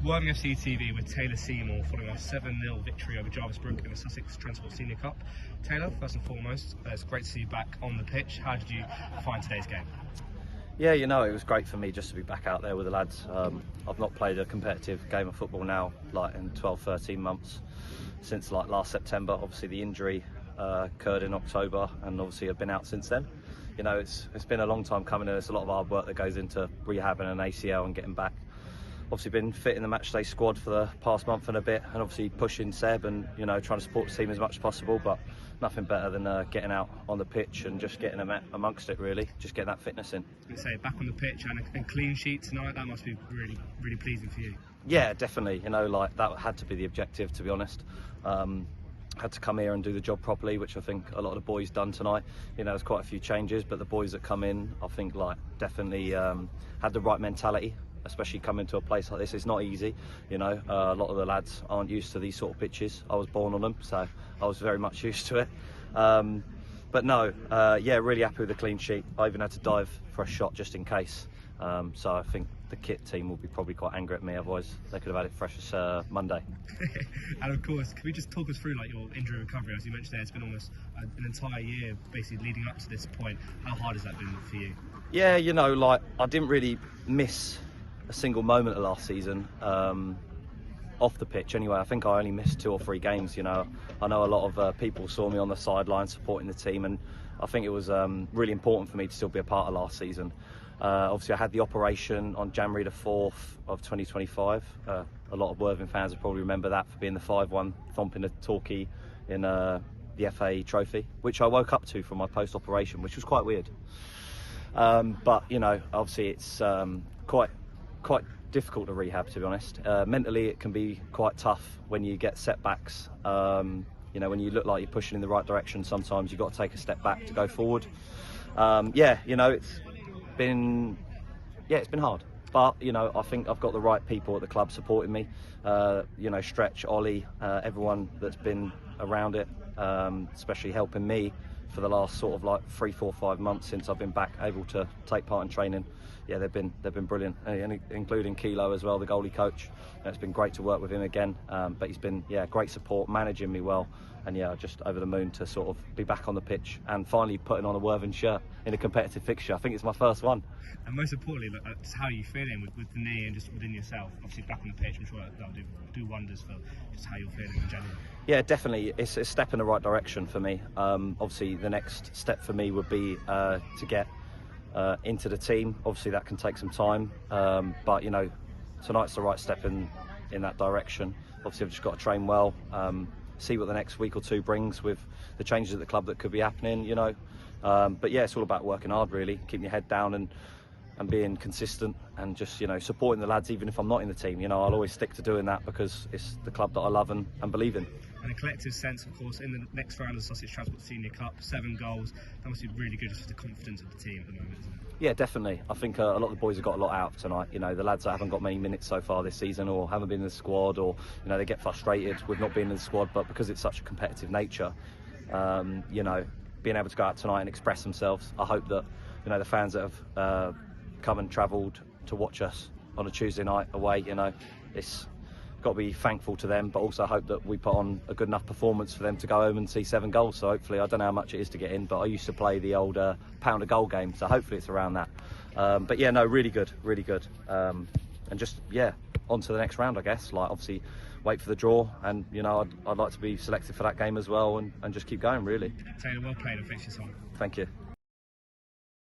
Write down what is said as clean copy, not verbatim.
Worthing FC TV with Taylor Seymour following our 7-0 victory over Jarvis Brook in the Sussex Transport Senior Cup. Taylor, first and foremost, it's great to see you back on the pitch. How did you find today's game? Yeah, you know, it was great for me just to be back out there with the lads. I've not played a competitive game of football now, like in 12-13 months, since like last September. Obviously the injury occurred in October, and obviously I've been out since then. You know, it's been a long time coming, and there's a lot of hard work that goes into rehabbing an ACL and getting back. Obviously been fit in the matchday squad for the past month and a bit, and obviously pushing Seb and, you know, trying to support the team as much as possible, but nothing better than getting out on the pitch and just getting amongst it, really, just getting that fitness in. I say, back on the pitch and clean sheet tonight, that must be really, really pleasing for you. Yeah, definitely. You know, like that had to be the objective, to be honest. Had to come here and do the job properly, which I think a lot of the boys done tonight. You know, there's quite a few changes, but the boys that come in, I think, like definitely had the right mentality. Especially coming to a place like this, it's not easy. You know, a lot of the lads aren't used to these sort of pitches. I was born on them, so I was very much used to it. But no, yeah, really happy with the clean sheet. I even had to dive for a shot just in case. So I think the kit team will be probably quite angry at me. Otherwise, they could have had it fresh as Monday. And of course, can we just talk us through like your injury recovery? As you mentioned there, it's been almost an entire year basically leading up to this point. How hard has that been for you? Yeah, you know, like I didn't really miss a single moment of last season off the pitch anyway. I think I only missed 2 or 3 games. You know, I know a lot of people saw me on the sideline supporting the team, and I think it was really important for me to still be a part of last season. Obviously I had the operation on January the 4th of 2025. A lot of Worthing fans will probably remember that for being the 5-1 thumping the Torquay in the FA Trophy, which I woke up to from my post-operation, which was quite weird. But you know, obviously it's quite difficult to rehab, to be honest. Mentally it can be quite tough when you get setbacks. You know, when you look like you're pushing in the right direction, sometimes you've got to take a step back to go forward. Yeah, you know, it's been hard, but you know, I think I've got the right people at the club supporting me. You know, Stretch, Ollie, everyone that's been around it, especially helping me for the last sort of like 3, 4, 5 months since I've been back able to take part in training. Yeah, they've been brilliant, and including Kilo as well, the goalie coach. It's been great to work with him again, but he's been great support, managing me well, and yeah, just over the moon to sort of be back on the pitch and finally putting on a Worthing shirt in a competitive fixture. I think it's my first one. And most importantly, just how are you feeling with the knee and just within yourself? Obviously back on the pitch, I'm sure that'll do wonders for just how you're feeling in general. Yeah, definitely. It's a step in the right direction for me. Obviously the next step for me would be to get into the team. Obviously that can take some time, but you know, tonight's the right step in that direction. Obviously I've just got to train well, see what the next week or 2 brings with the changes at the club that could be happening, you know. But yeah, it's all about working hard, really, keeping your head down and being consistent, and just, you know, supporting the lads even if I'm not in the team. You know, I'll always stick to doing that because it's the club that I love and believe in. And a collective sense, of course, in the next round of the Sussex Transport Senior Cup, 7 goals, that must be really good just for the confidence of the team at the moment, isn't it? Yeah, definitely. I think a lot of the boys have got a lot out of tonight. You know, the lads that haven't got many minutes so far this season or haven't been in the squad, or, you know, they get frustrated with not being in the squad, but because it's such a competitive nature, you know, being able to go out tonight and express themselves, I hope that, you know, the fans that have come and travelled to watch us on a Tuesday night away, you know, it's got to be thankful to them, but also hope that we put on a good enough performance for them to go home and see 7 goals. So hopefully, I don't know how much it is to get in, but I used to play the old pound a goal game, so hopefully it's around that. But yeah, no, really good, and just, yeah, on to the next round, I guess. Like, obviously wait for the draw, and you know, I'd like to be selected for that game as well, and just keep going, really. Taylor, well played, and thanks for your time. Thank you.